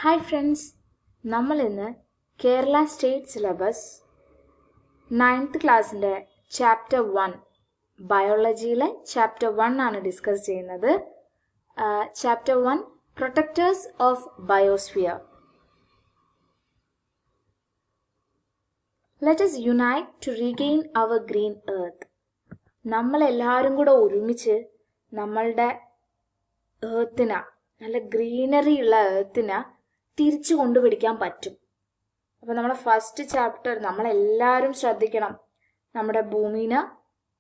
Hi friends, നമ്മൾ ഇന്ന് Kerala state syllabus 9th ക്ലാസ്സിൻ്റെ ചാപ്റ്റർ 1 ബയോളജിയിലെ ചാപ്റ്റർ 1 ആണ് ഡിസ്കസ് ചെയ്യുന്നത്. Chapter 1 protectors of biosphere. Let us unite to regain our green earth. നമ്മളെല്ലാവരും കൂടെ ഒരുമിച്ച് നമ്മളുടെ ഏർത്തിനെ, നല്ല ഗ്രീനറി ഉള്ള ഏർത്തിനെ തിരിച്ചു കൊണ്ടുപിടിക്കാൻ പറ്റും. അപ്പോൾ നമ്മുടെ ഫസ്റ്റ് ചാപ്റ്റർ നമ്മളെല്ലാവരും ശ്രദ്ധിക്കണം, നമ്മുടെ ഭൂമിനെ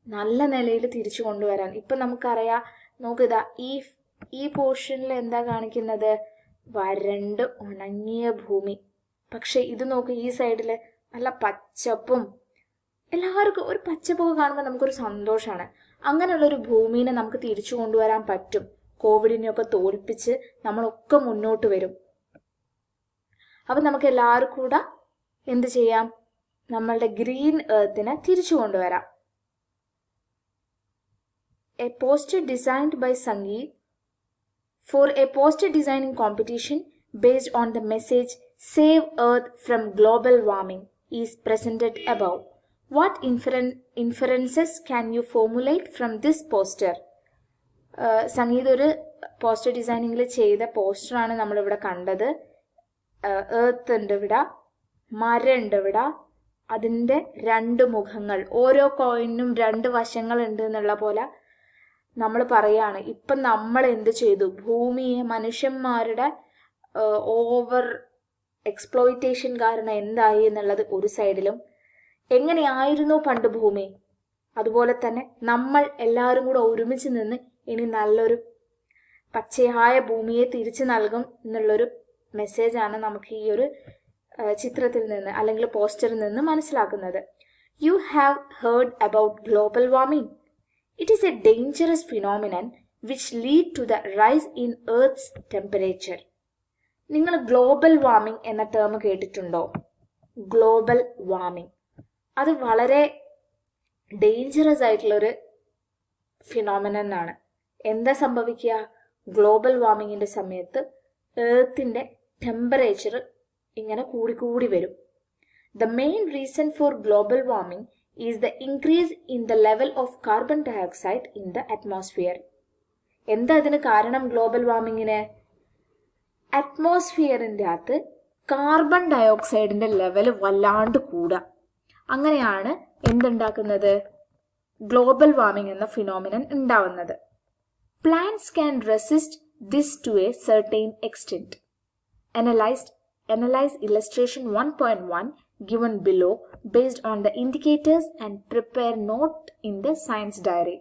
നല്ല നിലയിൽ തിരിച്ചു കൊണ്ടുവരാൻ. ഇപ്പം നമുക്കറിയാം, നോക്കിതാ ഈ പോർഷനിൽ എന്താ കാണിക്കുന്നത്? വരണ്ട് ഉണങ്ങിയ ഭൂമി. പക്ഷെ ഇത് നോക്ക്, ഈ സൈഡിൽ നല്ല പച്ചപ്പും, എല്ലാവർക്കും ഒരു പച്ചപ്പൊക്കെ കാണുമ്പോൾ നമുക്കൊരു സന്തോഷമാണ്. അങ്ങനെയുള്ളൊരു ഭൂമിനെ നമുക്ക് തിരിച്ചു കൊണ്ടുവരാൻ പറ്റും. കോവിഡിനെയൊക്കെ തോൽപ്പിച്ച് നമ്മളൊക്കെ മുന്നോട്ട് വരും. അപ്പം നമുക്ക് എല്ലാവർക്കും കൂടെ എന്ത് ചെയ്യാം? നമ്മളുടെ ഗ്രീൻ എർത്തിനെ തിരിച്ചു കൊണ്ടുവരാം. A poster designed by Sangeeth for a poster designing competition based on the message Save Earth from Global Warming is presented above. What inferences can you formulate from this poster? Sangeeth ഒരു പോസ്റ്റർ ഡിസൈനിങ്ങിൽ ചെയ്ത പോസ്റ്ററാണ് നമ്മളിവിടെ കണ്ടത്. Earth ഉണ്ട് ഇവിടെ, മരം ഉണ്ട് ഇവിടെ, അതിൻ്റെ രണ്ട് മുഖങ്ങൾ, ഓരോ കോയിനും രണ്ട് വശങ്ങളുണ്ട് എന്നുള്ള പോലെ നമ്മൾ പറയാണ്. ഇപ്പം നമ്മൾ എന്ത് ചെയ്തു? ഭൂമിയെ മനുഷ്യന്മാരുടെ ഓവർ എക്സ്പ്ലോയിറ്റേഷൻ കാരണം എന്തായി എന്നുള്ളത് ഒരു സൈഡിലും, എങ്ങനെയായിരുന്നു പണ്ട് ഭൂമി, അതുപോലെ തന്നെ നമ്മൾ എല്ലാവരും കൂടെ ഒരുമിച്ച് നിന്ന് ഇനി നല്ലൊരു പച്ചയായ ഭൂമിയെ തിരിച്ചു നൽകും എന്നുള്ളൊരു മെസ്സേജാണ് നമുക്ക് ഈ ഒരു ചിത്രത്തിൽ നിന്ന് അല്ലെങ്കിൽ പോസ്റ്ററിൽ നിന്ന് മനസ്സിലാക്കുന്നത്. You have heard about global warming. It is a dangerous phenomenon which lead to the rise in earth's temperature. നിങ്ങൾ ഗ്ലോബൽ വാർമിംഗ് എന്ന ടേം കേട്ടിട്ടുണ്ടോ? ഗ്ലോബൽ വാർമിംഗ് അത് വളരെ ഡേഞ്ചറസ് ആയിട്ടുള്ളൊരു ഫിനോമിനൻ ആണ്. എന്താ സംഭവിക്കുക? ഗ്ലോബൽ വാർമിങ്ങിൻ്റെ സമയത്ത് എർത്തിൻ്റെ ടെമ്പറേച്ചർ ഇങ്ങനെ കൂടിക്കൂടി വരും. The main reason for global warming is the increase in the level of carbon dioxide in the atmosphere. എന്താ ഇതിന് കാരണം? ഗ്ലോബൽ വാർമിങ്ങിന് അറ്റ്മോസ്ഫിയറിൻ്റെ അകത്ത് കാർബൺ ഡയോക്സൈഡിൻ്റെ ലെവൽ വല്ലാണ്ട് കൂടുക. അങ്ങനെയാണ് എന്തുണ്ടാക്കുന്നത്? ഗ്ലോബൽ വാർമിംഗ് എന്ന ഫിനോമിനൻ ഉണ്ടാവുന്നത്. Plants can resist this to a certain extent. Analyze illustration 1.1 given below based on the indicators and prepare note in the science diary.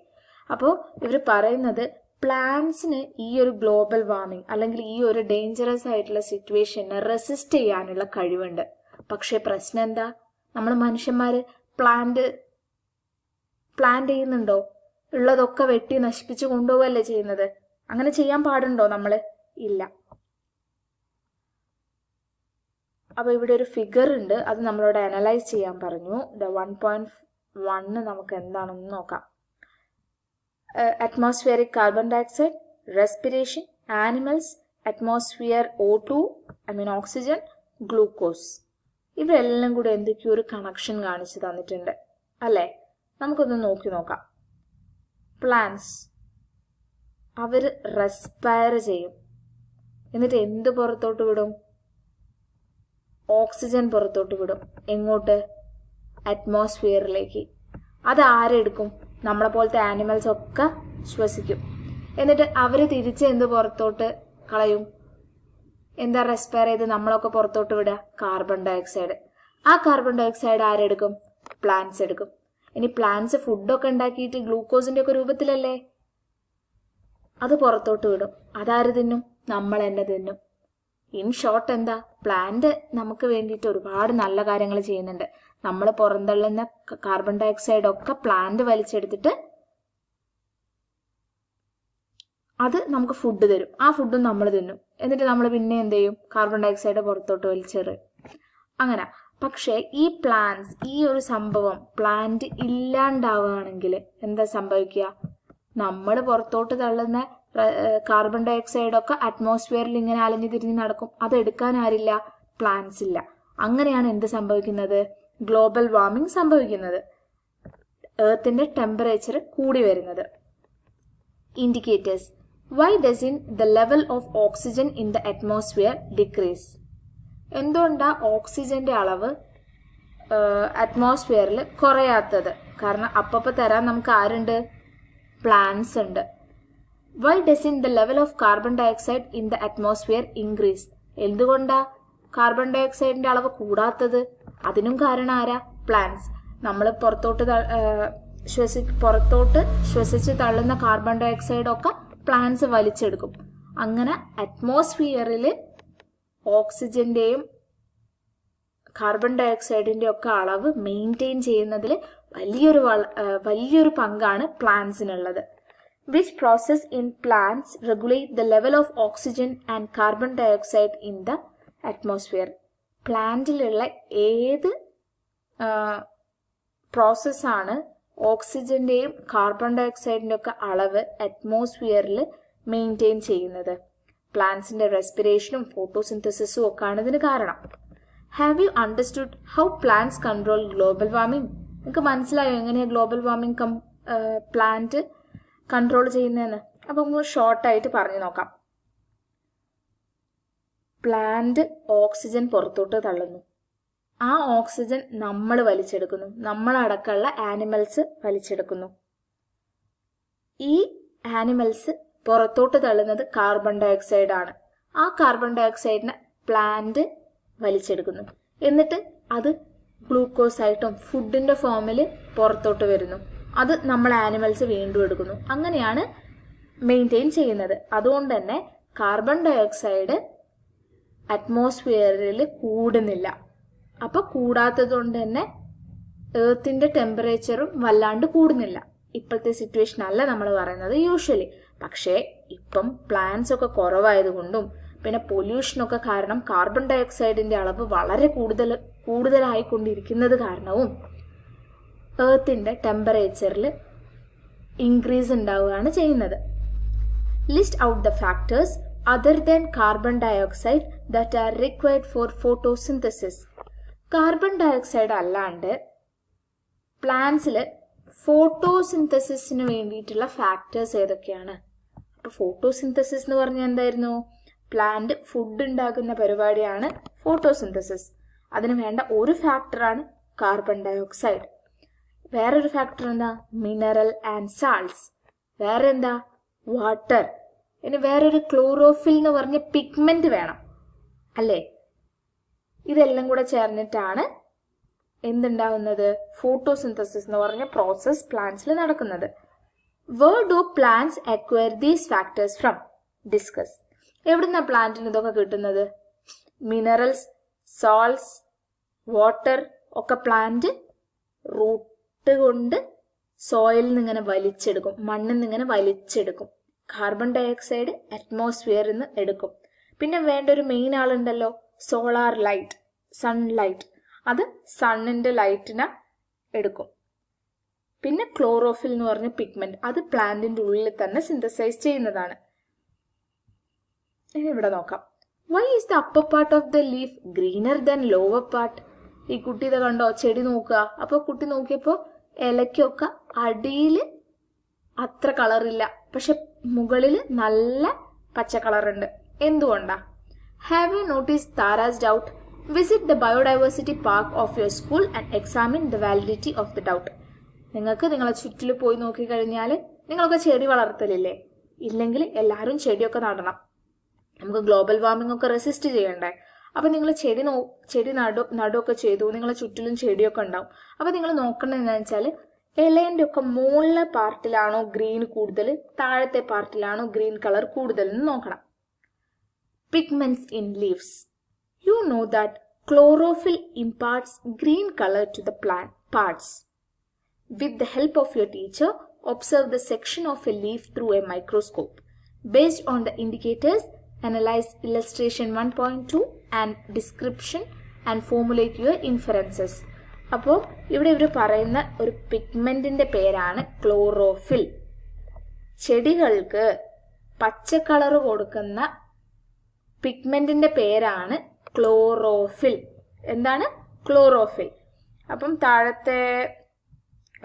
അപ്പോൾ ഇവർ പറയുന്നത് പ്ലാന്റ്സിന് ഈ ഒരു ഗ്ലോബൽ വാർമിംഗ് അല്ലെങ്കിൽ ഈ ഒരു ഡേഞ്ചറസ് ആയിട്ടുള്ള സിറ്റുവേഷനെ റെസിസ്റ്റ് ചെയ്യാനുള്ള കഴിവുണ്ട്. പക്ഷേ പ്രശ്നം എന്താ? നമ്മൾ മനുഷ്യന്മാർ പ്ലാന്റ് ചെയ്യുന്നുണ്ടോ? ഉള്ളതൊക്കെ വെട്ടി നശിപ്പിച്ച് കൊണ്ടുപോവല്ലേ ചെയ്യുന്നത്? അങ്ങനെ ചെയ്യാൻ പാടുണ്ടോ നമ്മൾ? ഇല്ല. അപ്പോൾ ഇവിടെ ഒരു ഫിഗർ ഉണ്ട്, അത് നമ്മളോട് അനലൈസ് ചെയ്യാൻ പറഞ്ഞു. 1.1 നമുക്ക് എന്താണെന്ന് നോക്കാം. Atmospheric carbon dioxide, respiration, animals, atmosphere O2 oxygen, glucose. ഇവരെല്ലാം കൂടെ എന്തൊക്കെയോ ഒരു കണക്ഷൻ കാണിച്ചു തന്നിട്ടുണ്ട് അല്ലേ? നമുക്കൊന്ന് നോക്കി നോക്കാം. പ്ലാന്റ്സ് അവർ റെസ്പയർ ചെയ്യും, എന്നിട്ട് എന്ത് പുറത്തോട്ട് വിടും? ഓക്സിജൻ പുറത്തോട്ട് വിടും. എങ്ങോട്ട്? അറ്റ്മോസ്ഫിയറിലേക്ക്. അത് ആരെടുക്കും? നമ്മളെ പോലത്തെ ആനിമൽസ് ഒക്കെ ശ്വസിക്കും. എന്നിട്ട് അവർ തിരിച്ച് എന്ത് പുറത്തോട്ട് കളയും? എന്താ റെസ്പയർ ചെയ്ത് നമ്മളൊക്കെ പുറത്തോട്ട് വിടുക? Carbon dioxide. ആ കാർബൺ ഡയോക്സൈഡ് ആരെടുക്കും? പ്ലാന്റ്സ് എടുക്കും. ഇനി പ്ലാന്റ്സ് ഫുഡൊക്കെ ഉണ്ടാക്കിയിട്ട് ഗ്ലൂക്കോസിന്റെ ഒക്കെ രൂപത്തിലല്ലേ, അത് പുറത്തോട്ട് വിടും. അതാര് തിന്നും? നമ്മൾ തന്നെ തിന്നും. ഇൻ ഷോർട്ട് എന്താ? പ്ലാന്റ് നമുക്ക് വേണ്ടിയിട്ട് ഒരുപാട് നല്ല കാര്യങ്ങൾ ചെയ്യുന്നുണ്ട്. നമ്മൾ പുറന്തള്ളുന്ന കാർബൺ ഡയോക്സൈഡ് ഒക്കെ പ്ലാന്റ് വലിച്ചെടുത്തിട്ട് അത് നമുക്ക് ഫുഡ് തരും. ആ ഫുഡും നമ്മൾ തിന്നും. എന്നിട്ട് നമ്മൾ പിന്നെ എന്ത് ചെയ്യും? കാർബൺ ഡയോക്സൈഡ് പുറത്തോട്ട് വലിച്ചെറിയും. അങ്ങനെ. പക്ഷേ ഈ പ്ലാന്റ്സ്, ഈ ഒരു സംഭവം പ്ലാന്റ് ഇല്ലാണ്ടാവുകയാണെങ്കിൽ എന്താ സംഭവിക്കുക? നമ്മൾ പുറത്തോട്ട് തള്ളുന്ന കാർബൺ ഡൈ ഓക്സൈഡ് ഒക്കെ അറ്റ്മോസ്ഫിയറിൽ ഇങ്ങനെ അലഞ്ഞു തിരിഞ്ഞ് നടക്കും. അതെടുക്കാൻ ആരില്ല? പ്ലാന്റ്സ് ഇല്ല. അങ്ങനെയാണ് എന്ത് സംഭവിക്കുന്നത്? ഗ്ലോബൽ വാർമിംഗ് സംഭവിക്കുന്നത്, എർത്തിന്റെ ടെമ്പറേച്ചർ കൂടി വരുന്നത്. Indicators. Why does the level of oxygen in the atmosphere decrease? എന്തുകൊണ്ടാ ഓക്സിജന്റെ അളവ് അറ്റ്മോസ്ഫിയറിൽ കുറയാത്തത്? കാരണം അപ്പപ്പോൾ തരാൻ നമുക്ക് ആരുണ്ട്? പ്ലാന്റ്സ് ഉണ്ട്. Why does the level of carbon dioxide in the atmosphere increase? എന്തുകൊണ്ടാ കാർബൺ ഡൈ ഓക്സൈഡിന്റെ അളവ് കൂടാത്തത്? അതിനും കാരണം ആരാ? പ്ലാന്റ്സ്. നമ്മൾ പുറത്തോട്ട് ശ്വസിച്ച് തള്ളുന്ന കാർബൺ ഡൈ ഓക്സൈഡ് ഒക്കെ പ്ലാന്റ്സ് വലിച്ചെടുക്കും. അങ്ങനെ അറ്റ്മോസ്ഫിയറിൽ ഓക്സിജന്റെയും കാർബൺ ഡൈ ഓക്സൈഡിന്റെ ഒക്കെ അളവ് മെയിൻറ്റെയിൻ ചെയ്യുന്നതിൽ വലിയൊരു പങ്കാണ് പ്ലാന്റ്സിനുള്ളത്. Which process in plants regulate the level of oxygen and carbon dioxide in the atmosphere? പ്ലാന്റിലുള്ള ഏത് പ്രോസസ്സാണ് ഓക്സിജന്റെയും കാർബൺ ഡൈ ഓക്സൈഡിന്റെ ഒക്കെ അളവ് അറ്റ്മോസ്ഫിയറിൽ മെയിൻറ്റെയിൻ ചെയ്യുന്നത്? പ്ലാന്റ്സിന്റെ റെസ്പിറേഷനും ഫോട്ടോസിന്തസിസും ഒക്കെയാണ് ഇതിന് കാരണം. Have you understood how plants control global warming? നിങ്ങൾക്ക് മനസ്സിലായോ എങ്ങനെയാ ഗ്ലോബൽ വാർമിംഗ് പ്ലാന്റ് കൺട്രോൾ ചെയ്യുന്നതെന്ന്? അപ്പൊ നമുക്ക് ഷോർട്ടായിട്ട് പറഞ്ഞു നോക്കാം. പ്ലാന്റ് ഓക്സിജൻ പുറത്തോട്ട് തള്ളുന്നു. ആ ഓക്സിജൻ നമ്മൾ വലിച്ചെടുക്കുന്നു, നമ്മളടക്കമുള്ള ആനിമൽസ് വലിച്ചെടുക്കുന്നു. ഈ ആനിമൽസ് പുറത്തോട്ട് തള്ളുന്നത് കാർബൺ ഡൈ ഓക്സൈഡ് ആണ്. ആ കാർബൺ ഡൈ ഓക്സൈഡിനെ പ്ലാന്റ് വലിച്ചെടുക്കുന്നു. എന്നിട്ട് അത് ഗ്ലൂക്കോസ് ആയിട്ടും ഫുഡിന്റെ ഫോമിൽ പുറത്തോട്ട് വരുന്നു. അത് നമ്മൾ ആനിമൽസ് വീണ്ടും എടുക്കുന്നു. അങ്ങനെയാണ് മെയിൻറ്റെയിൻ ചെയ്യുന്നത്. അതുകൊണ്ട് തന്നെ കാർബൺ ഡൈ ഓക്സൈഡ് അറ്റ്മോസ്ഫിയറിൽ കൂടുന്നില്ല. അപ്പൊ കൂടാത്തത് കൊണ്ട് തന്നെ എർത്തിന്റെ ടെമ്പറേച്ചറും വല്ലാണ്ട് കൂടുന്നില്ല. ഇപ്പോഴത്തെ സിറ്റുവേഷൻ അല്ല നമ്മൾ പറയുന്നത് യൂഷ്വലി. പക്ഷേ ഇപ്പം പ്ലാന്റ്സ് ഒക്കെ കുറവായതുകൊണ്ടും പിന്നെ പൊല്യൂഷനൊക്കെ കാരണം കാർബൺ ഡൈ ഓക്സൈഡിന്റെ അളവ് വളരെ കൂടുതലായിക്കൊണ്ടിരിക്കുന്നത് കാരണവും എർത്തിന്റെ ടെമ്പറേച്ചറിൽ ഇൻക്രീസ് ഉണ്ടാവുകയാണ് ചെയ്യുന്നത്. List out the factors other than carbon dioxide that are required for photosynthesis. Carbon dioxide അല്ലാണ്ട് പ്ലാന്റ്സിൽ ഫോട്ടോസിന്തസിസിന് വേണ്ടിയിട്ടുള്ള ഫാക്ടേഴ്സ് ഏതൊക്കെയാണ്? അപ്പൊ ഫോട്ടോസിന്തസിസ് എന്ന് പറഞ്ഞാൽ എന്തായിരുന്നു? പ്ലാന്റ് ഫുഡ് ഉണ്ടാക്കുന്ന പരിപാടിയാണ് ഫോട്ടോസിന്തസിസ്. അതിന് വേണ്ട ഒരു ഫാക്ടറാണ് കാർബൺ ഡൈ ഓക്സൈഡ്. വേറൊരു ഫാക്ടർ എന്താ? Mineral and salts. വേറെ എന്താ? വാട്ടർ. ഇനി വേറൊരു ക്ലോറോഫിൽ എന്ന് പറഞ്ഞ പിഗ്മെന്റ് വേണം അല്ലേ? ഇതെല്ലാം കൂടെ ചേർന്നിട്ടാണ് എന്തുണ്ടാവുന്നത്? ഫോട്ടോസിന്തസിസ് എന്ന് പറഞ്ഞ പ്രോസസ് പ്ലാന്റ്സിൽ നടക്കുന്നത്. Where do plants acquire these factors from? Discuss. എവിടുന്ന പ്ലാന്റിന് ഇതൊക്കെ കിട്ടുന്നത്? മിനറൽസ്, സാൾട്ട്സ്, വാട്ടർ ഒക്കെ പ്ലാന്റ് റൂട്ട് കൊണ്ട് സോയിലിൽ നിന്ന് ഇങ്ങനെ വലിച്ചെടുക്കും, മണ്ണിൽ നിന്ന് ഇങ്ങനെ വലിച്ചെടുക്കും. കാർബൺ ഡൈ ഓക്സൈഡ് അറ്റ്മോസ്ഫിയറിൽ നിന്ന് എടുക്കും. പിന്നെ വേണ്ട ഒരു മെയിൻ ആളുണ്ടല്ലോ, സോളാർ ലൈറ്റ്, സൺലൈറ്റ്. അത് സണ്ണിന്റെ ലൈറ്റിനെ എടുക്കും. പിന്നെ ക്ലോറോഫിൽ എന്ന് പറഞ്ഞ പിഗ്മെന്റ്, അത് പ്ലാന്റിന്റെ ഉള്ളിൽ തന്നെ സിന്തസൈസ് ചെയ്യുന്നതാണ്. ഇനി ഇവിടെ നോക്കാം. Why is the upper part of the leaf greener than lower part? ഈ കുട്ടി ഇത് കണ്ടോ? ചെടി നോക്കുക. അപ്പൊ കുട്ടി നോക്കിയപ്പോ ഇലയ്ക്കൊക്കെ അടിയിൽ അത്ര കളറില്ല, പക്ഷെ മുകളിൽ നല്ല പച്ച കളറുണ്ട്. എന്തുകൊണ്ടാ? Have you notice Tara's doubt? Visit the biodiversity park of your school and examine the validity of the doubt. നിങ്ങൾക്ക് നിങ്ങളെ ചുറ്റിൽ പോയി നോക്കിക്കഴിഞ്ഞാൽ നിങ്ങളൊക്കെ ചെടി വളർത്തലില്ലേ? ഇല്ലെങ്കിൽ എല്ലാവരും ചെടിയൊക്കെ നടണം. നമുക്ക് ഗ്ലോബൽ വാർമിംഗ് ഒക്കെ റെസിസ്റ്റ് ചെയ്യണ്ടേ? അപ്പൊ നിങ്ങൾ ചെടി നടുവൊക്കെ ചെയ്തു, നിങ്ങളെ ചുറ്റിലും ചെടിയൊക്കെ ഉണ്ടാവും. അപ്പൊ നിങ്ങൾ നോക്കേണ്ടത് എന്താണെന്ന് വെച്ചാൽ ഇലേന്റെ ഒക്കെ മുകളിലെ പാർട്ടിലാണോ ഗ്രീൻ കൂടുതൽ, താഴത്തെ പാർട്ടിലാണോ ഗ്രീൻ കളർ കൂടുതൽ എന്ന് നോക്കണം. Pigments in leaves. You know that chlorophyll imparts green color to the plant parts. With the help of your teacher, observe the section of a leaf through a microscope. Based on the indicators, analyze illustration 1.2 and description and formulate your inferences. അപ്പോൾ ഇവിടെ ഇവർ പറയുന്ന ഒരു പിഗ്മെന്റിന്റെ പേരാണ് chlorophyll. ചെടികൾക്ക് പച്ച colour കൊടുക്കുന്ന പിഗ്മെന്റിന്റെ പേരാണ് ക്ലോറോഫിൽ. എന്താണ്? ക്ലോറോഫിൽ. അപ്പം താഴത്തെ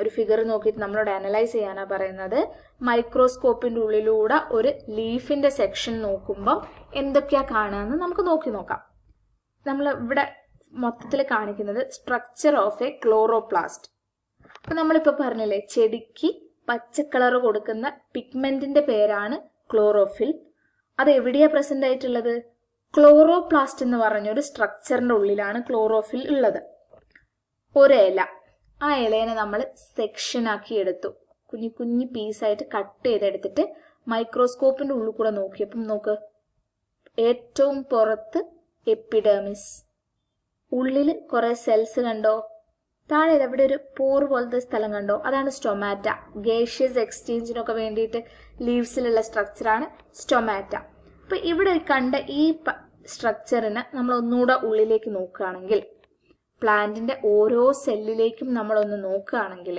ഒരു ഫിഗർ നോക്കിയിട്ട് നമ്മളോട് അനലൈസ് ചെയ്യാനാണ് പറയുന്നത്. മൈക്രോസ്കോപ്പിന്റെ ഉള്ളിലൂടെ ഒരു ലീഫിന്റെ സെക്ഷൻ നോക്കുമ്പോൾ എന്തൊക്കെയാ കാണുകയെന്ന് നമുക്ക് നോക്കാം. നമ്മൾ ഇവിടെ മൊത്തത്തിൽ കാണിക്കുന്നത് സ്ട്രക്ചർ ഓഫ് എ ക്ലോറോപ്ലാസ്റ്റ്. അപ്പൊ നമ്മളിപ്പോ പറഞ്ഞില്ലേ, ചെടിക്ക് പച്ച കളർ കൊടുക്കുന്ന പിഗ്മെന്റിന്റെ പേരാണ് ക്ലോറോഫിൽ. അത് എവിടെയാ പ്രസന്റ് ആയിട്ടുള്ളത്? ക്ലോറോപ്ലാസ്റ്റ് എന്ന് പറഞ്ഞൊരു സ്ട്രക്ചറിന്റെ ഉള്ളിലാണ് ക്ലോറോഫിൽ ഉള്ളത്. ഒരു ഇല, ആ ഇലേനെ നമ്മൾ സെക്ഷൻ ആക്കി എടുത്തു, കുഞ്ഞു കുഞ്ഞു പീസായിട്ട് കട്ട് ചെയ്തെടുത്തിട്ട് മൈക്രോസ്കോപ്പിന്റെ ഉള്ളിൽ കൂടെ നോക്കിയപ്പം നോക്ക്, ഏറ്റവും പുറത്ത് എപ്പിഡെർമിസ്, ഉള്ളിൽ കുറെ സെൽസ് കണ്ടോ? താഴെ എവിടെ ഒരു പോർ പോലത്തെ സ്ഥലം കണ്ടോ? അതാണ് സ്റ്റൊമാറ്റ. ഗേഷ്യസ് എക്സ്ചേഞ്ചിനൊക്കെ വേണ്ടിയിട്ട് ലീവ്സിലുള്ള സ്ട്രക്ചറാണ് സ്റ്റൊമാറ്റ. അപ്പൊ ഇവിടെ കണ്ട ഈ സ്ട്രക്ചറിന് നമ്മൾ ഒന്നുകൂടെ ഉള്ളിലേക്ക് നോക്കുകയാണെങ്കിൽ, പ്ലാന്റിന്റെ ഓരോ സെല്ലിലേക്കും നമ്മളൊന്ന് നോക്കുകയാണെങ്കിൽ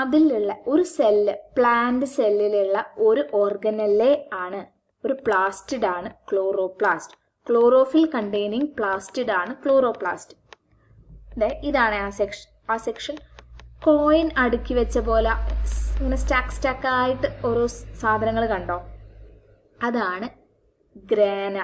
അതിലുള്ള ഒരു സെല്ല്, പ്ലാന്റ് സെല്ലിലുള്ള ഒരു ഓർഗനല്ലേ ആണ്, ഒരു പ്ലാസ്റ്റിഡ് ആണ് ക്ലോറോപ്ലാസ്റ്റ്. ക്ലോറോഫിൽ കണ്ടെയ്നിങ് പ്ലാസ്റ്റിഡ് ആണ് ക്ലോറോപ്ലാസ്റ്റ്. ഇതാണ് ആ സെക്ഷൻ. കോയിൻ അടുക്കി വെച്ച പോലെ ഇങ്ങനെ സ്റ്റാക്ക് ആയിട്ട് ഓരോ സാധനങ്ങൾ കണ്ടോ? അതാണ് grana.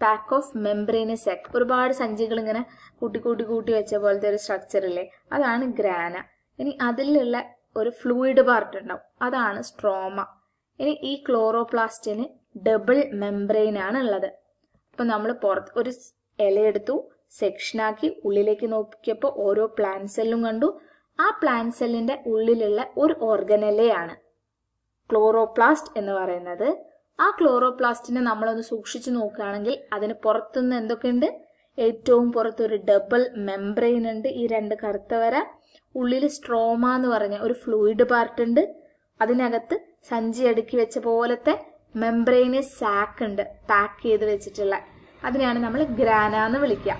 Pack of membranous sac. ഒരുപാട് സഞ്ചികൾ ഇങ്ങനെ കൂട്ടി വെച്ച പോലത്തെ ഒരു സ്ട്രക്ചർ ഇല്ലേ, അതാണ് ഗ്രാന. ഇനി അതിലുള്ള ഒരു ഫ്ലൂയിഡ് പാർട്ട് ഉണ്ടാവും, അതാണ് സ്ട്രോമ. ഇനി ഈ ക്ലോറോപ്ലാസ്റ്റിന് ഡബിൾ മെംബ്രെയിൻ ആണ് ഉള്ളത്. അപ്പൊ നമ്മൾ പുറത്ത് ഒരു ഇലയെടുത്തു, സെക്ഷനാക്കി ഉള്ളിലേക്ക് നോക്കിയപ്പോൾ ഓരോ പ്ലാന്റ് സെല്ലും കണ്ടു. ആ പ്ലാന്റ് സെല്ലിന്റെ ഉള്ളിലുള്ള ഒരു ഓർഗനലെയാണ് ക്ലോറോപ്ലാസ്റ്റ് എന്ന് പറയുന്നത്. ആ ക്ലോറോപ്ലാസ്റ്റിനെ നമ്മളൊന്ന് സൂക്ഷിച്ചു നോക്കുകയാണെങ്കിൽ അതിന് പുറത്തുനിന്ന് എന്തൊക്കെയുണ്ട്? ഏറ്റവും പുറത്തൊരു ഡബിൾ മെംബ്രെയിൻ ഉണ്ട്, ഈ രണ്ട് കറുത്ത വര. ഉള്ളിൽ സ്ട്രോമ എന്ന് പറഞ്ഞ ഒരു ഫ്ലൂയിഡ് പാർട്ട് ഉണ്ട്. അതിനകത്ത് സഞ്ചി അടുക്കി വെച്ച പോലത്തെ മെംബ്രെയിനസ് സാക്ക് ഉണ്ട്, പാക്ക് ചെയ്ത് വെച്ചിട്ടുള്ള. അതിനെയാണ് നമ്മൾ ഗ്രാന എന്ന് വിളിക്കുക.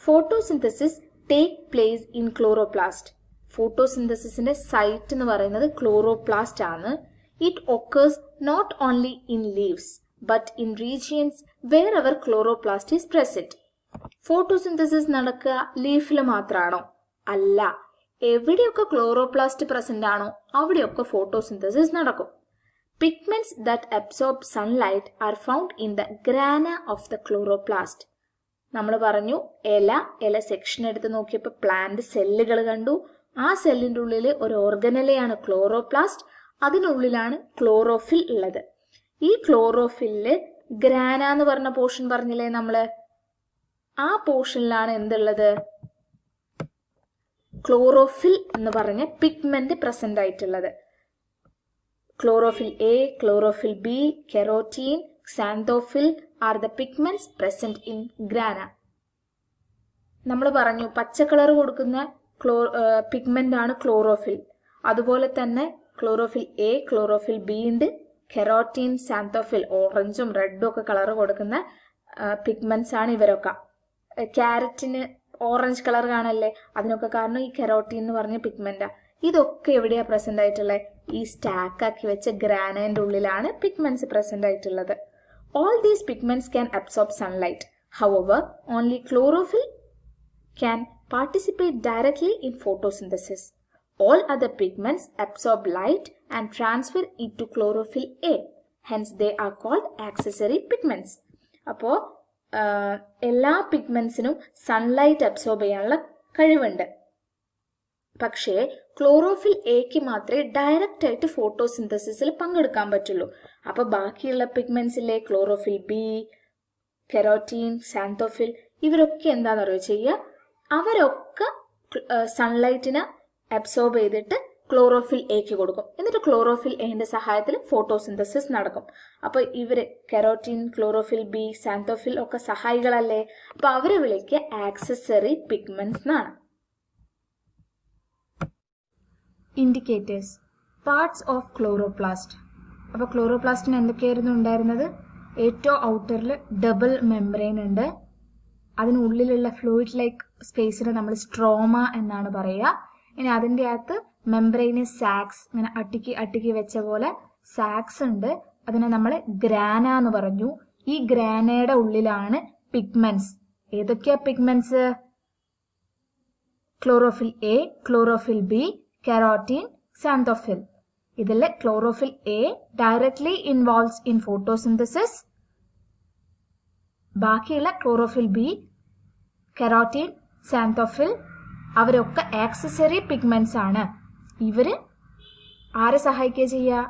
Photosynthesis take place in chloroplast. ഫോട്ടോസിന്തസിന്റെ സൈറ്റ് എന്ന് പറയുന്നത് ക്ലോറോപ്ലാസ്റ്റ് ആണ്. It occurs not only in leaves but in regions wherever chloroplast is present. ഫോട്ടോസിന്തസിസ് നടക്കുക ലീഫിൽ മാത്രമാണോ? അല്ല, എവിടെയൊക്കെ ക്ലോറോപ്ലാസ്റ്റ് പ്രസന്റ് ആണോ അവിടെയൊക്കെ ഫോട്ടോസിന്തസിസ് നടക്കും. Pigments that absorb sunlight are found in the grana of the chloroplast. നമ്മൾ പറഞ്ഞു ഇല സെക്ഷൻ എടുത്ത് നോക്കിയപ്പോൾ പ്ലാന്റ് സെല്ലുകൾ കണ്ടു. ആ സെല്ലിന്റെ ഉള്ളിൽ ഒരു ഓർഗനലെയാണ് ക്ലോറോപ്ലാസ്റ്റ്. അതിനുള്ളിലാണ് ക്ലോറോഫിൽ ഉള്ളത്. ഈ ക്ലോറോഫില്ല് ഗ്രാന എന്ന് പറഞ്ഞ പോർഷൻ പറഞ്ഞില്ലേ നമ്മള്, ആ പോർഷനിലാണ് എന്തുള്ളത്? ക്ലോറോഫിൽ എന്ന് പറഞ്ഞ പിഗ്മെന്റ് പ്രസന്റ് ആയിട്ടുള്ളത്. Chlorophyll A, chlorophyll B, carotene, xanthophyll are the pigments present in grana. നമ്മൾ പറഞ്ഞു പച്ച കളർ കൊടുക്കുന്ന പിഗ്മെന്റ് ആണ് ക്ലോറോഫിൽ. അതുപോലെ തന്നെ ക്ലോറോഫിൽ എ, ക്ലോറോഫിൽ ബി ഉണ്ട്. കെറോട്ടീൻ, സാന്തോഫിൽ ഓറഞ്ചും റെഡും ഒക്കെ കളർ കൊടുക്കുന്ന പിഗ്മെന്റ്സ് ആണ് ഇവരൊക്കെ. ക്യാരറ്റിന് ഓറഞ്ച് കളർ കാണല്ലേ, അതിനൊക്കെ കാരണം ഈ കെറോട്ടീൻ എന്ന് പറഞ്ഞ പിഗ്മെന്റാ. ഇതൊക്കെ എവിടെയാ പ്രസന്റ് ആയിട്ടുള്ളത്? ഈ സ്റ്റാക്ക് ആക്കി വെച്ച ഗ്രാനൈന്റെ ഉള്ളിലാണ് പിഗ്മെന്റ്സ് പ്രസന്റ് ആയിട്ടുള്ളത്. All these pigments can absorb sunlight. However, only chlorophyll can participate directly in photosynthesis. All other pigments absorb light and transfer it to chlorophyll A. Hence, they are called accessory pigments. അപ്പോൾ എല്ലാ പിഗ്മെന്റ്സിനും sunlight absorb ചെയ്യാനുള്ള കഴിവുണ്ട്. പക്ഷേ chlorophyll എക്ക് മാത്രമേ direct ആയിട്ട് ഫോട്ടോസിന്തസിസിൽ പങ്കെടുക്കാൻ പറ്റുള്ളൂ. അപ്പൊ ബാക്കിയുള്ള പിഗ്മെന്റ്സിലെ ക്ലോറോഫിൽ ബി, കെറോട്ടീൻ, സാന്തോഫിൽ ഇവരൊക്കെ എന്താണെന്ന് അറിയോ ചെയ്യുക? അവരൊക്കെ സൺലൈറ്റിനെ അബ്സോർബ് ചെയ്തിട്ട് ക്ലോറോഫിൽ എക്ക് കൊടുക്കും. എന്നിട്ട് ക്ലോറോഫിൽ എന്റെ സഹായത്തിൽ ഫോട്ടോസിന്തസിസ് നടക്കും. അപ്പൊ ഇവര് കെറോട്ടീൻ, ക്ലോറോഫിൽ ബി, സാന്തോഫിൽ ഒക്കെ സഹായികളല്ലേ? അപ്പൊ അവരെ വിളിക്കുക ആക്സസറി പിഗ്മെന്റ്സ് എന്നാണ്. Indicators, parts of chloroplast. അപ്പോൾ ക്ലോറോപ്ലാസ്റ്റിന് എന്തൊക്കെയായിരുന്നു ഉണ്ടായിരുന്നത്? ഏറ്റവും ഔട്ടറിൽ ഡബിൾ മെംബ്രെയിൻ ഉണ്ട്. അതിനുള്ളിലുള്ള ഫ്ലൂയിഡ് ലൈക്ക് സ്പേസിനെ നമ്മൾ സ്ട്രോമ എന്നാണ് പറയുക. ഇനി അതിൻ്റെ അകത്ത് മെംബ്രെയിനസ് സാക്സ്, ഇങ്ങനെ അട്ടിക്ക് വെച്ച പോലെ സാക്സ് ഉണ്ട്. അതിനെ നമ്മൾ ഗ്രാന എന്ന് പറഞ്ഞു. ഈ ഗ്രാനയുടെ ഉള്ളിലാണ് പിഗ്മെന്റ്സ്. ഏതൊക്കെയാ pigments? Chlorophyll A, chlorophyll B, carotene, xanthophyll. ഇതിൽ chlorophyll A directly involves in photosynthesis. ബാക്കിയുള്ള ക്ലോറോഫിൽ ബി, കെരോട്ടിൻ, സാന്തോഫിൽ അവരൊക്കെ ആക്സസറി പിഗ്മെന്റ്സ് ആണ്. ഇവര് ആരെ സഹായിക്കുക ചെയ്യുക?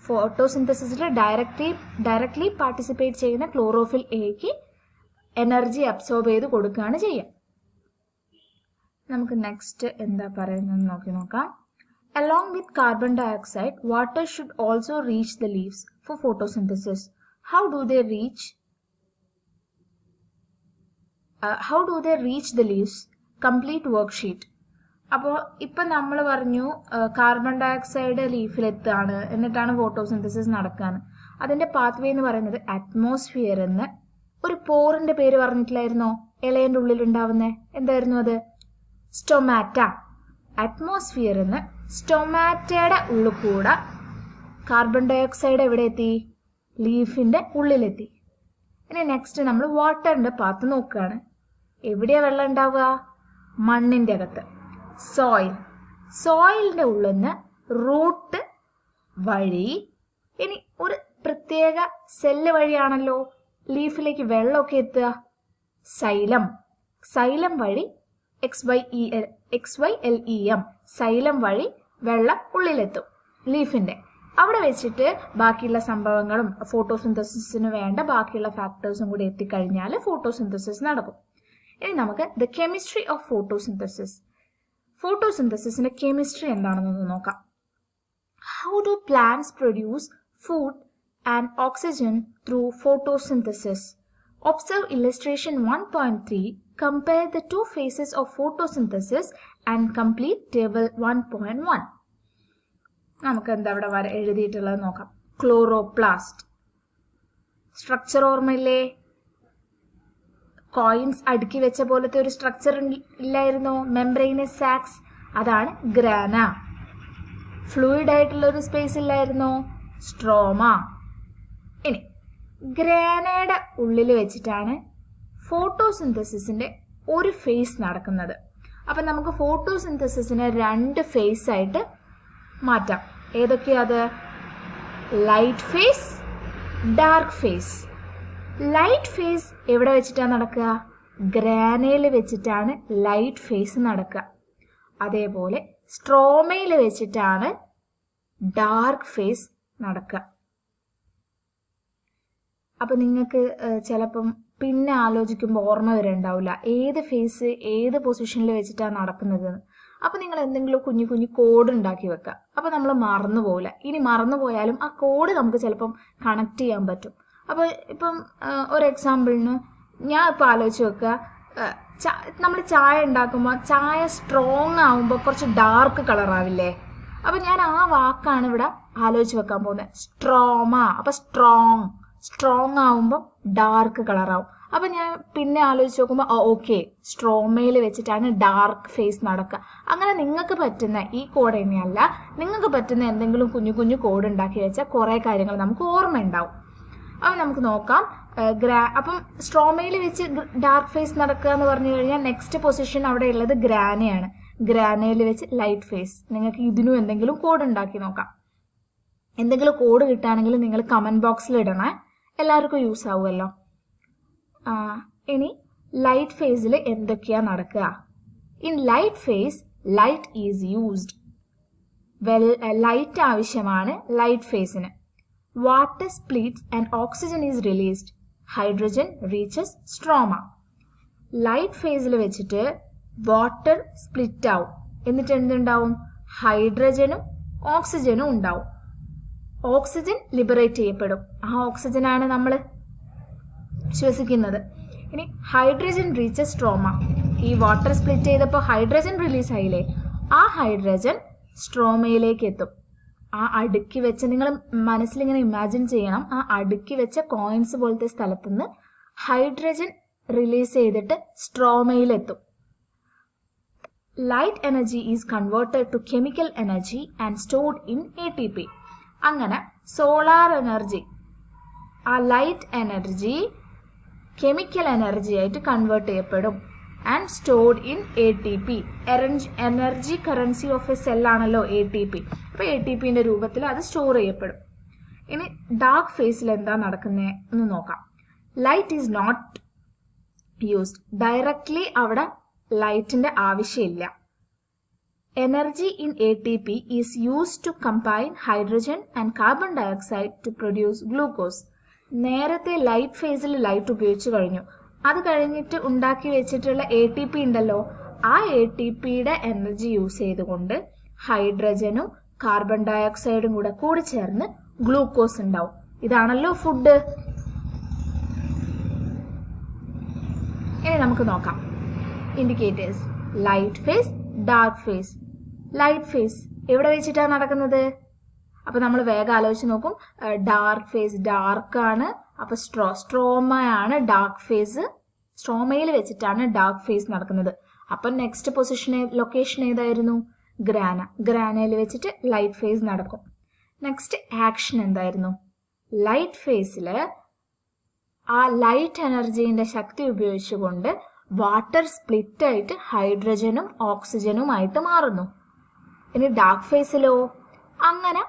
ഫോട്ടോസിന്തസിസിൽ ഡയറക്ട്ലി പാർട്ടിസിപ്പേറ്റ് ചെയ്യുന്ന ക്ലോറോഫിൽ എക്ക് എനർജി അബ്സോർബ് ചെയ്ത് കൊടുക്കുകയാണ് ചെയ്യുക. നമുക്ക് നെക്സ്റ്റ് എന്താ പറയുന്നത് നോക്കാം. Along with carbon dioxide, water should also reach the leaves for photosynthesis. How do they reach the leaves? Complete worksheet. അപ്പോൾ ഇപ്പം നമ്മൾ പറഞ്ഞു കാർബൺ ഡയോക്സൈഡ് ലീഫിലെത്താണ്, എന്നിട്ടാണ് ഫോട്ടോസിന്തസിസ് നടക്കാൻ. അതിന്റെ പാത്വേ എന്ന് പറയുന്നത് അറ്റ്മോസ്ഫിയർ എന്ന് ഒരു പോറിന്റെ പേര് പറഞ്ഞിട്ടില്ലായിരുന്നോ? ഇലയുടെ ഉള്ളിൽ ഉണ്ടാവുന്നേ എന്തായിരുന്നു അത്? സ്റ്റൊമാറ്റ. അറ്റ്മോസ്ഫിയർ എന്ന് സ്റ്റൊമാറ്റയുടെ ഉള്ളിൽ കൂടെ കാർബൺ ഡയോക്സൈഡ് എവിടെ എത്തി? ലീഫിന്റെ ഉള്ളിലെത്തി. ഇനി നെക്സ്റ്റ് നമ്മൾ വാട്ടറിന്റെ പാത്ത് നോക്കുകയാണ്. എവിടെയാ വെള്ളം ഉണ്ടാവുക? മണ്ണിന്റെ അകത്ത്. സോയിലിന്റെ ഉള്ളിൽ നിന്ന് റൂട്ട് വഴി, ഇനി ഒരു പ്രത്യേക സെല്ല് വഴിയാണല്ലോ ലീഫിലേക്ക് വെള്ളമൊക്കെ എത്തുക. സൈലം വഴി XYLEM സൈലം വഴി വെള്ളം ഉള്ളിലെത്തും ലീഫിന്റെ. അവിടെ വെച്ചിട്ട് ബാക്കിയുള്ള സംഭവങ്ങളും ഫോട്ടോസിന്തസിസിന് വേണ്ട ബാക്കിയുള്ള ഫാക്ടേഴ്സും കൂടി എത്തിക്കഴിഞ്ഞാൽ ഫോട്ടോസിന്തസിസ് നടക്കും. ഇനി നമുക്ക് ദ കെമിസ്ട്രി ഓഫ് ഫോട്ടോസിന്തസിസ്. ഫോട്ടോസിന്തസിസിന്റെ കെമിസ്ട്രി എന്താണെന്ന് നോക്കാം. How do plants produce food and oxygen through photosynthesis? Observe illustration 1.3. Compare the two phases of photosynthesis and complete table 1.1. നമുക്ക് എന്താ ഇവിടെ എഴുതിയിട്ടുള്ളത് നോക്കാം. ക്ലോറോപ്ലാസ്റ്റ്. സ്ട്രക്ചർ ഓർമ്മയില്ലേ? കോയിൻസ് അടുക്കി വെച്ച പോലത്തെ ഒരു സ്ട്രക്ചർ ഇല്ലായിരുന്നോ? മെംബ്രെയിനസ് സാക്സ്. അതാണ് ഗ്രാന. ഫ്ലൂയിഡ് ആയിട്ടുള്ള ഒരു സ്പേസ് ഇല്ലായിരുന്നോ? സ്ട്രോമ. ഇനി ഗ്രാനയുടെ ഉള്ളിൽ വെച്ചിട്ടാണ് ഫോട്ടോസിന്തസിസിന്റെ ഒരു ഫേസ് നടക്കുന്നത്. അപ്പം നമുക്ക് ഫോട്ടോസിന്തസിസിനെ രണ്ട് ഫേസ് ആയിട്ട് മാറ്റാം. ഏതൊക്കെയാ അത്? Light phase, dark phase. Light phase എവിടെ വെച്ചിട്ടാണ് നടക്കുക? ഗ്രാനയിൽ വെച്ചിട്ടാണ് ലൈറ്റ് ഫേസ് നടക്കുക. അതേപോലെ സ്ട്രോമയിൽ വെച്ചിട്ടാണ് ഡാർക്ക് ഫേസ് നടക്കുക. അപ്പൊ നിങ്ങൾക്ക് ചിലപ്പം പിന്നെ ആലോചിക്കുമ്പോൾ ഓർമ്മ വരണ്ടാവില്ല ഏത് ഫേസ് ഏത് പൊസിഷനിൽ വെച്ചിട്ടാണ് നടക്കുന്നത്. അപ്പൊ നിങ്ങൾ എന്തെങ്കിലും കുഞ്ഞു കോഡ് ഉണ്ടാക്കി വെക്കുക. അപ്പൊ നമ്മൾ മറന്നു പോകില്ല. ഇനി മറന്നു പോയാലും ആ കോഡ് നമുക്ക് ചിലപ്പം കണക്ട് ചെയ്യാൻ പറ്റും. അപ്പൊ ഇപ്പം ഒരു എക്സാമ്പിളിന് ഞാൻ ഇപ്പൊ ആലോചിച്ച് വെക്കുക, നമ്മൾ ചായ ഉണ്ടാക്കുമ്പോൾ ചായ സ്ട്രോങ് ആവുമ്പോൾ കുറച്ച് ഡാർക്ക് കളർ ആവില്ലേ? അപ്പൊ ഞാൻ ആ വാക്കാണ് ഇവിടെ ആലോചിച്ച് വെക്കാൻ പോകുന്നത്. സ്ട്രോമ. അപ്പൊ സ്ട്രോങ് ആവുമ്പോൾ ഡാർക്ക് കളറാവും. അപ്പൊ ഞാൻ പിന്നെ ആലോചിച്ച് നോക്കുമ്പോൾ ഓക്കെ, സ്ട്രോമയിൽ വെച്ചിട്ടാണ് ഡാർക്ക് ഫേസ് നടക്കുക. അങ്ങനെ നിങ്ങൾക്ക് പറ്റുന്ന ഈ കോഡ് തന്നെയല്ല, നിങ്ങൾക്ക് പറ്റുന്ന എന്തെങ്കിലും കുഞ്ഞു കോഡ് ഉണ്ടാക്കി വെച്ചാൽ കുറെ കാര്യങ്ങൾ നമുക്ക് ഓർമ്മ ഉണ്ടാവും. അപ്പം നമുക്ക് നോക്കാം. അപ്പം സ്ട്രോമയിൽ വെച്ച് ഡാർക്ക് ഫേസ് നടക്കുക എന്ന് പറഞ്ഞു കഴിഞ്ഞാൽ നെക്സ്റ്റ് പൊസിഷൻ അവിടെ ഉള്ളത് ഗ്രാനയാണ്. ഗ്രാനയിൽ വെച്ച് ലൈറ്റ് ഫേസ്. നിങ്ങൾക്ക് ഇതിനും എന്തെങ്കിലും കോഡ് ഉണ്ടാക്കി നോക്കാം. എന്തെങ്കിലും കോഡ് കിട്ടുകയാണെങ്കിൽ നിങ്ങൾ കമന്റ് ബോക്സിൽ ഇടണേ, എല്ലാവർക്കും യൂസ് ആവുമല്ലോ. ഇനി ലൈറ്റ് ഫേസിൽ എന്തൊക്കെയാ നടക്കുക? In light phase light is used. Light ആവശ്യമാണ് ലൈറ്റ് ഫേസിന്. Water splits and oxygen is released. Hydrogen reaches stroma. Light ഫേസിൽ വെച്ചിട്ട് വാട്ടർ സ്പ്ലിറ്റ് ആവും. എന്നിട്ട് എന്തുണ്ടാവും? ഹൈഡ്രജനും ഓക്സിജനും ഉണ്ടാവും. ഓക്സിജൻ ലിബറേറ്റ് ചെയ്യപ്പെടും. ആ ഓക്സിജനാണ് നമ്മൾ ശ്വസിക്കുന്നത്. ഇനി ഹൈഡ്രജൻ റീച്ചസ് സ്ട്രോമ. ഈ വാട്ടർ സ്പ്ലിറ്റ് ചെയ്തപ്പോൾ ഹൈഡ്രജൻ റിലീസ് ആയില്ലേ? ആ ഹൈഡ്രജൻ സ്ട്രോമയിലേക്ക് എത്തും. ആ അടുക്കി വെച്ച, നിങ്ങൾ മനസ്സിലിങ്ങനെ ഇമാജിൻ ചെയ്യണം, ആ അടുക്കി വെച്ച കോയിൻസ് പോലത്തെ സ്ഥലത്തുനിന്ന് ഹൈഡ്രജൻ റിലീസ് ചെയ്തിട്ട് സ്ട്രോമയിലെത്തും. Light energy is converted to chemical energy and stored in ATP. അങ്ങനെ സോളാർ എനർജി, ആ ലൈറ്റ് എനർജി കെമിക്കൽ എനർജി ആയിട്ട് കൺവേർട്ട് ചെയ്യപ്പെടും and stored in ATP. Energy currency of a സെല്ലാണല്ലോ ATP. അപ്പോൾ ATPന്റെ രൂപത്തിൽ അത് സ്റ്റോർ ചെയ്യപ്പെടും. ഇനി ഡാർക്ക് ഫേസിൽ എന്താ നടക്കുന്നത് എന്ന് നോക്കാം. Light is not used. Directly അവിടെ ലൈറ്റിന്റെ ആവശ്യമില്ല. Energy in ATP is used to combine hydrogen and carbon dioxide to produce glucose. നേരത്തെ ലൈറ്റ് ഫേസിൽ ലൈറ്റ് ഉപയോഗിച്ചു കഴിഞ്ഞു. അത് കഴിഞ്ഞിട്ട് ഉണ്ടാക്കി വെച്ചിട്ടുള്ള ATP ഉണ്ടല്ലോ, ആ ATPയുടെ എനർജി യൂസ് ചെയ്തുകൊണ്ട് ഹൈഡ്രജനും കാർബൺ ഡയോക്സൈഡും കൂടി ചേർന്ന് ഗ്ലൂക്കോസ് ഉണ്ടാവും. ഇതാണല്ലോ ഫുഡ്. ഇനി നമുക്ക് നോക്കാം indicators. Light phase, dark phase. Light phase എവിടെ വെച്ചിട്ടാണ് നടക്കുന്നത്? അപ്പൊ നമ്മൾ വേഗം ആലോചിച്ച് നോക്കും. ഡാർക്ക് ഫേസ് ഡാർക്കാണ്. അപ്പൊ സ്ട്രോമയാണ് ഡാർക്ക് ഫേസ്. സ്ട്രോമയിൽ വെച്ചിട്ടാണ് ഡാർക്ക് ഫേസ് നടക്കുന്നത്. അപ്പൊ നെക്സ്റ്റ് ലൊക്കേഷൻ ഏതായിരുന്നു? ഗ്രാനയിൽ വെച്ചിട്ട് ലൈറ്റ് ഫേസ് നടക്കും. നെക്സ്റ്റ് ആക്ഷൻ എന്തായിരുന്നു? ലൈറ്റ് ഫേസില് ആ ലൈറ്റ് എനർജീന്റെ ശക്തി ഉപയോഗിച്ചുകൊണ്ട് വാട്ടർ സ്പ്ലിറ്റ് ആയിട്ട് ഹൈഡ്രജനും ഓക്സിജനുമായിട്ട് മാറുന്നു. ഇനി ഡാർക്ക് ഫേസിലോ അങ്ങനെ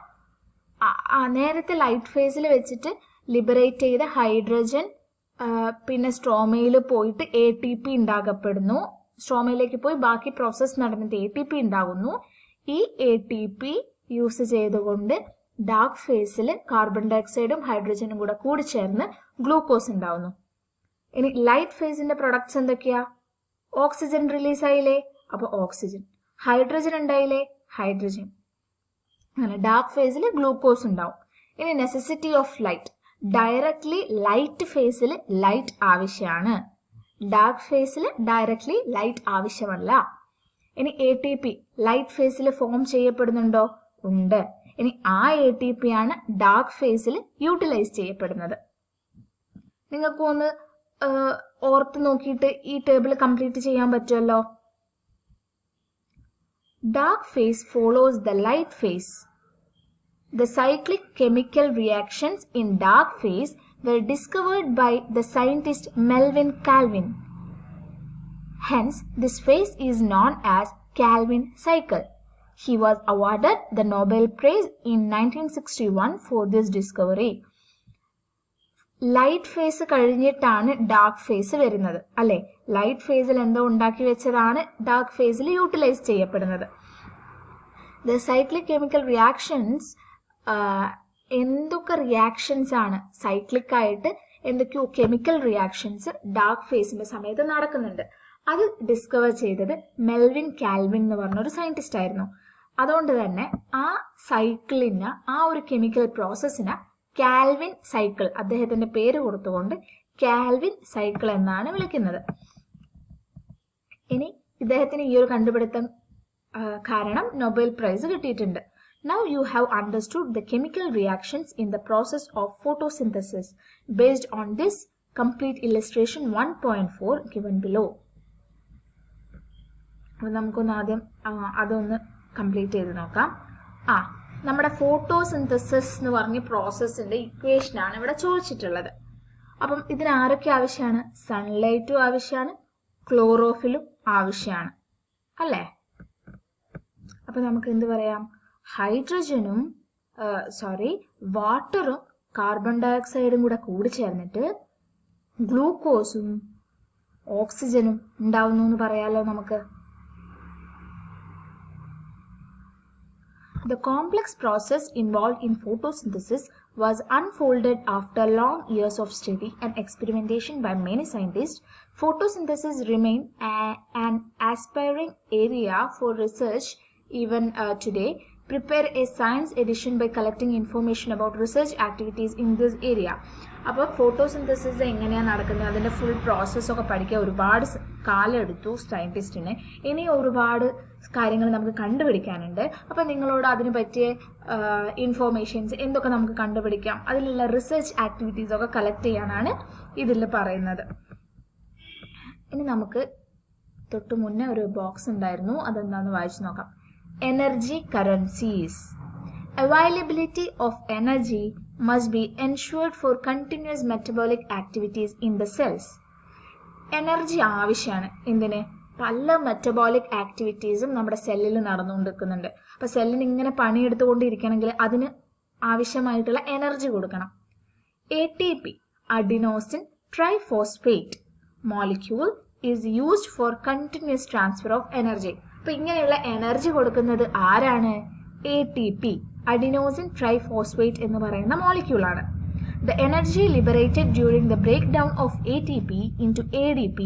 നേരത്തെ ലൈറ്റ് ഫേസിൽ വെച്ചിട്ട് ലിബറേറ്റ് ചെയ്ത ഹൈഡ്രജൻ പിന്നെ സ്ട്രോമയിൽ പോയിട്ട് ATP ഉണ്ടാകപ്പെടുന്നു. സ്ട്രോമയിലേക്ക് പോയി ബാക്കി പ്രോസസ്സ് നടന്നിട്ട് ATP ഉണ്ടാകുന്നു. ഈ ATP യൂസ് ചെയ്തുകൊണ്ട് ഡാർക്ക് ഫേസിൽ കാർബൺ ഡയോക്സൈഡും ഹൈഡ്രജനും കൂടി ചേർന്ന് ഗ്ലൂക്കോസ് ഉണ്ടാവുന്നു. ഇനി ലൈറ്റ് ഫേസിന്റെ പ്രൊഡക്ട്സ് എന്തൊക്കെയാ? ഓക്സിജൻ റിലീസ് ആയില്ലേ, അപ്പൊ ഓക്സിജൻ. ഹൈഡ്രജൻ ഉണ്ടായില്ലേ, ഹൈഡ്രജൻ. അങ്ങനെ ഡാർക്ക് ഫേസിൽ ഗ്ലൂക്കോസ് ഉണ്ടാവും. ഇനി necessity of light. Directly light ഫേസിൽ ലൈറ്റ് ആവശ്യമാണ്. ഡാർക്ക് ഫേസിൽ ഡയറക്ട്ലി ലൈറ്റ് ആവശ്യമല്ല. ഇനി ATP ലൈറ്റ് ഫേസിൽ ഫോം ചെയ്യപ്പെടുന്നുണ്ടോ? ഉണ്ട്. ഇനി ആ ATP ആണ് ഡാർക്ക് ഫേസിൽ യൂട്ടിലൈസ് ചെയ്യപ്പെടുന്നത്. നിങ്ങൾക്ക് ഒന്ന് ഓർത്ത് നോക്കിയിട്ട് ഈ ടേബിൾ കംപ്ലീറ്റ് ചെയ്യാൻ പറ്റുമല്ലോ. Dark phase follows the light phase. The cyclic chemical reactions in dark phase were discovered by the scientist Melvin Calvin. Hence, this phase is known as Calvin cycle. He was awarded the Nobel Prize in 1961 for this discovery. Light face കഴിഞ്ഞിട്ടാണ് dark face വരുന്നത് അല്ലെ. Light ഫേസിൽ എന്തോ ഉണ്ടാക്കി വെച്ചതാണ് dark ഫേസിൽ utilise ചെയ്യപ്പെടുന്നത്. The cyclic chemical reactions, എന്തൊക്കെ റിയാക്ഷൻസ് ആണ് സൈക്ലിക് ആയിട്ട് എന്തൊക്കെയോ കെമിക്കൽ റിയാക്ഷൻസ് ഡാർക്ക് ഫേസിന്റെ സമയത്ത് നടക്കുന്നുണ്ട്. അത് ഡിസ്കവർ ചെയ്തത് മെൽവിൻ കാൽവിൻ എന്ന് പറഞ്ഞൊരു സയന്റിസ്റ്റ് ആയിരുന്നു. അതുകൊണ്ട് തന്നെ ആ സൈക്കിളിന്, ആ ഒരു കെമിക്കൽ പ്രോസസ്സിന് കാൽവിൻ സൈക്കിൾ, അദ്ദേഹത്തിന്റെ പേര് കൊടുത്തുകൊണ്ട് കാൽവിൻ സൈക്കിൾ എന്നാണ് വിളിക്കുന്നത്. ഇനി ഇദ്ദേഹത്തിന് ഈ ഒരു കണ്ടുപിടുത്തം കാരണം നൊബേൽ പ്രൈസ് കിട്ടിയിട്ടുണ്ട്. Now you have understood the chemical reactions in the process of photosynthesis. Based on this, complete illustration 1.4 given below. നമുക്കൊന്ന് ആദ്യം അതൊന്ന് കംപ്ലീറ്റ് ചെയ്ത് നോക്കാം. നമ്മുടെ ഫോട്ടോസിന്തസിസ് എന്ന് പറഞ്ഞ പ്രോസസ്സിന്റെ ഇക്വേഷനാണ് ഇവിടെ ചോദിച്ചിട്ടുള്ളത്. അപ്പം ഇതിന് ആരൊക്കെ ആവശ്യമാണ്? സൺലൈറ്റും ആവശ്യമാണ്, ക്ലോറോഫിലും ആവശ്യമാണ് അല്ലേ. അപ്പൊ നമുക്ക് എന്ത് പറയാം? ഹൈഡ്രജനും വാട്ടറും കാർബൺ ഡയോക്സൈഡും കൂടി ചേർന്നിട്ട് ഗ്ലൂക്കോസും ഓക്സിജനും ഉണ്ടാവുന്നു എന്ന് പറയാലോ നമുക്ക്. The complex process involved in photosynthesis was unfolded after long years of study and experimentation by many scientists. Photosynthesis remains an aspiring area for research even today. Prepare a science edition by collecting information about research activities in this area. അപ്പോൾ photosynthesis എങ്ങനെയാണ് നടക്കുന്നത്, അതിൻ്റെ full പ്രോസസ്സൊക്കെ പഠിക്കാൻ ഒരുപാട് കാലം എടുത്തു സയൻറ്റിസ്റ്റിന്. ഇനി ഒരുപാട് കാര്യങ്ങൾ നമുക്ക് കണ്ടുപിടിക്കാനുണ്ട്. അപ്പം നിങ്ങളോട് അതിന് പറ്റിയ ഇൻഫോർമേഷൻസ് എന്തൊക്കെ നമുക്ക് കണ്ടുപിടിക്കാം, അതിലുള്ള റിസർച്ച് ആക്ടിവിറ്റീസൊക്കെ കളക്ട് ചെയ്യാനാണ് ഇതിൽ പറയുന്നത്. ഇനി നമുക്ക് തൊട്ട് മുന്നേ ഒരു ബോക്സ് ഉണ്ടായിരുന്നു, അതെന്താണെന്ന് വായിച്ചു നോക്കാം. Energy currencies. Availability of energy must be ensured for continuous metabolic activities in the cells. Energy ആവശ്യമാണ്. എന്തിന്? പല മെറ്റബോളിക് ആക്ടിവിറ്റീസും നമ്മുടെ സെല്ലിൽ നടന്നുകൊണ്ടിരിക്കുന്നുണ്ട്. അപ്പോൾ സെല്ലിന് ഇങ്ങനെ പണിയെടുത്തുകൊണ്ടിരിക്കണമെങ്കിൽ അതിന് ആവശ്യമായിട്ടുള്ള എനർജി കൊടുക്കണം. ATP, adenosine triphosphate molecule is used for continuous transfer of energy. അപ്പോൾ ഇങ്ങനെയുള്ള എനർജി കൊടുക്കുന്നത് ആരാണ്? ATP, അഡിനോസിൻ ട്രൈഫോസ്ഫേറ്റ് എന്ന് പറയുന്ന മോളിക്യൂളാണ്. The energy liberated during the breakdown of ATP into ADP,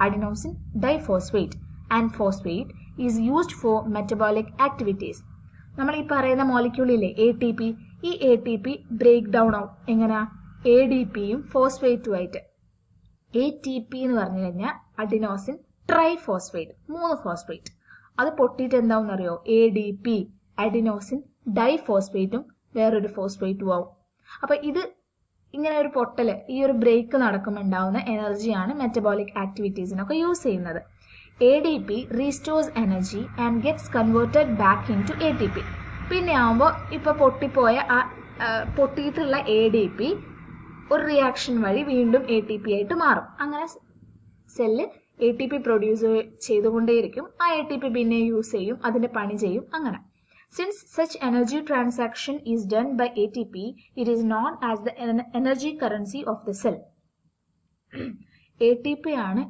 adenosine diphosphate, and phosphate is used for metabolic activities. നമ്മൾ ഈ പറയുന്ന മോളിക്യൂളില്ലേ ATP, ഈ ATP ബ്രേക്ക് ഡൗൺ ആവും. എങ്ങനെ? ADPയും ഫോസ്ഫേറ്റുമായിട്ട്. ATP എന്ന് പറഞ്ഞു കഴിഞ്ഞാൽ അഡിനോസിൻ ട്രൈഫോസ്ഫേറ്റ്, 3 ഫോസ്ഫേറ്റ്. അത് പൊട്ടിയിട്ട് എന്താവും അറിയോ? ADP, അഡിനോസിൻ ഡൈഫോസ്ഫേറ്റും വേറൊരു ഫോസ്ഫേറ്റും ആവും. അപ്പോൾ ഇത് ഇങ്ങനെ ഒരു പൊട്ടല്, ഈ ഒരു ബ്രേക്ക് നടക്കുമ്പോൾ ഉണ്ടാവുന്ന എനർജിയാണ് മെറ്റബോളിക് ആക്ടിവിറ്റീസിനൊക്കെ യൂസ് ചെയ്യുന്നത്. ADP restores energy and gets converted back into ATP. പിന്നെ ആവുമ്പോൾ ഇപ്പോൾ പൊട്ടിപ്പോയ പൊട്ടിയിട്ടുള്ള ADP ഒരു റിയാക്ഷൻ വഴി വീണ്ടും ATP ആയിട്ട് മാറും. അങ്ങനെ സെല്ല് ATP പ്രൊഡ്യൂസ് ചെയ്തുകൊണ്ടേയിരിക്കും. ആ ATP പിന്നെ യൂസ് ചെയ്യും, അതിൻ്റെ പണി ചെയ്യും. അങ്ങനെ since such energy transaction is done by ATP, it is known as the energy currency of the cell. ATP ആണ്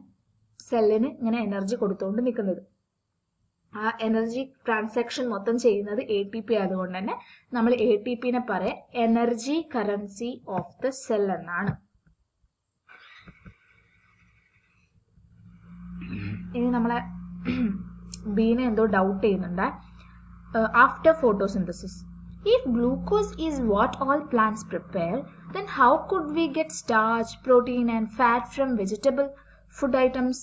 സെല്ലിന് ഇങ്ങനെ എനർജി കൊടുത്തുകൊണ്ട് നിൽക്കുന്നത്. ആ എനർജി ട്രാൻസാക്ഷൻ മൊത്തം ചെയ്യുന്നത് ATP ആയതുകൊണ്ട് തന്നെ നമ്മൾ ATPനെ പറയാം energy currency of the cell എന്നാണ്. ഇനി നമ്മളെ ബീനെ എന്തോ ഡൗട്ട് ചെയ്യുന്നുണ്ട്. After photosynthesis, if glucose is what all plants prepare, then how could we get starch, protein and fat from vegetable food items?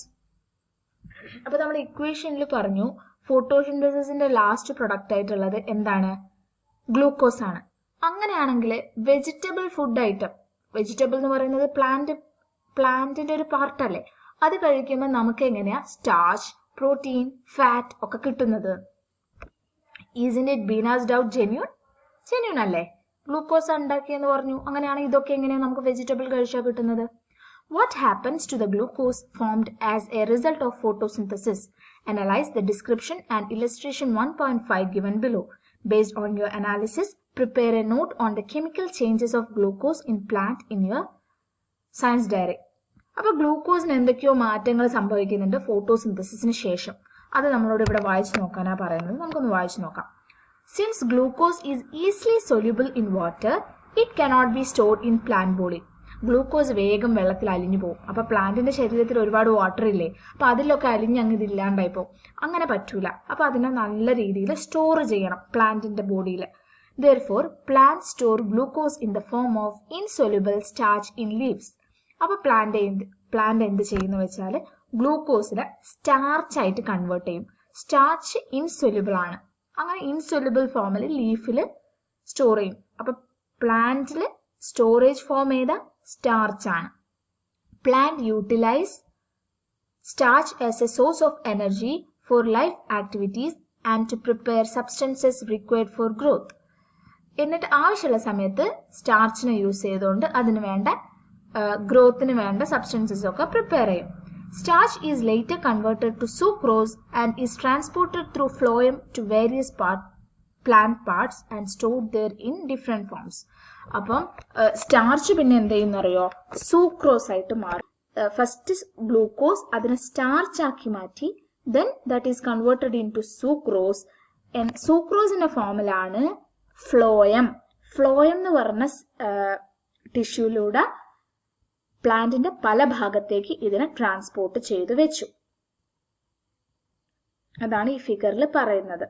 അപ്പോൾ നമ്മൾ ഇക്വേഷനിൽ പറഞ്ഞു ഫോട്ടോസിന്തസിന്റെ ലാസ്റ്റ് പ്രൊഡക്റ്റ് ആയിട്ടുള്ളത് എന്താണ്? ഗ്ലൂക്കോസ് ആണ്. അങ്ങനെയാണെങ്കിൽ വെജിറ്റബിൾ ഫുഡ് ഐറ്റം, വെജിറ്റബിൾ എന്ന് പറയുന്നത് പ്ലാന്റിന്റെ ഒരു പാർട്ടല്ലേ, അത് കഴിക്കുമ്പോൾ നമുക്ക് എങ്ങനെയാ സ്റ്റാർച്ച്, പ്രോട്ടീൻ, ഫാറ്റ് ഒക്കെ കിട്ടുന്നത്? Isn't it Beena's doubt genuine? Genuine അല്ലേ? ഗ്ലൂക്കോസ് ഉണ്ടാക്കിയെന്ന് പറഞ്ഞു. അങ്ങനെയാണെങ്കിൽ ഇതൊക്കെ എങ്ങനെയാണ് നമുക്ക് വെജിറ്റബിൾ കഴിച്ചാൽ കിട്ടുന്നത്? What happens to the glucose formed as a result of photosynthesis? Analyze the description and illustration 1.5 given below. Based on your analysis, prepare a note on the chemical changes of glucose in plant in your science diary. അപ്പോൾ ഗ്ലൂക്കോസിന് എന്തൊക്കെയോ മാറ്റങ്ങൾ സംഭവിക്കുന്നുണ്ട് ഫോട്ടോസിന്തസിന് ശേഷം. അത് നമ്മളോട് ഇവിടെ വായിച്ചു നോക്കാനാണ് പറയുന്നത്. നമുക്കൊന്ന് വായിച്ചു നോക്കാം. Since glucose is easily soluble in water, it cannot be stored in plant body. Glucose വേഗം വെള്ളത്തിൽ അലിഞ്ഞു പോകും. അപ്പോൾ പ്ലാന്റിന്റെ ശരീരത്തിൽ ഒരുപാട് വാട്ടർ ഇല്ലേ, അപ്പോൾ അതിലൊക്കെ അലിഞ്ഞ് അങ്ങ് ഇതില്ലാണ്ടായി പോകും. അങ്ങനെ പറ്റൂല. അപ്പോൾ അതിനെ നല്ല രീതിയിൽ സ്റ്റോർ ചെയ്യണം പ്ലാന്റിന്റെ ബോഡിയിൽ. Therefore, plants store glucose in the form of insoluble starch in leaves. അപ്പോൾ പ്ലാന്റ് എന്ത് ചെയ്യുന്നു വെച്ചാൽ ഗ്ലൂക്കോസിനെ സ്റ്റാർച്ച് ആയിട്ട് കൺവേർട്ട് ചെയ്യും. സ്റ്റാർച്ച് ഇൻസൊല്യൂബിൾ ആണ്. അങ്ങനെ ഇൻസൊല്യൂബിൾ ഫോമിൽ ലീഫിൽ സ്റ്റോർ ചെയ്യും. അപ്പോൾ പ്ലാന്റിൽ സ്റ്റോറേജ് ഫോം ഏതാ? സ്റ്റാർച്ച് ആണ്. Plant utilise starch as a source of energy for life activities and to prepare substances required for growth. എന്നിട്ട് ആവശ്യമുള്ള സമയത്ത് സ്റ്റാർച്ചിനെ യൂസ് ചെയ്തുകൊണ്ട് അതിന് വേണ്ട ഗ്രോത്തിന് വേണ്ട സബ്സ്റ്റൻസസ് ഒക്കെ പ്രിപ്പയർ ചെയ്യും. Starch is later converted to sucrose and is transported through phloem to various plant parts and stored there in different forms. അപ്പം സ്റ്റാർച്ച് പിന്നെ എന്ത് ചെയ്യുന്നറിയോ? സൂക്രോസ് ആയിട്ട് മാറും. ഫസ്റ്റ് ഗ്ലൂക്കോസ് അതിനെ സ്റ്റാർച്ച് ആക്കി മാറ്റി, then that is converted into sucrose. സൂക്രോസിന്റെ ഫോമിലാണ് ഫ്ലോയം. ഫ്ലോയം എന്ന് പറഞ്ഞ ടിഷ്യൂലൂടെ പ്ലാന്റിന്റെ പല ഭാഗത്തേക്ക് ഇതിനെ ട്രാൻസ്പോർട്ട് ചെയ്തു വെച്ചു. അതാണ് ഈ ഫിഗറിൽ പറയുന്നത്.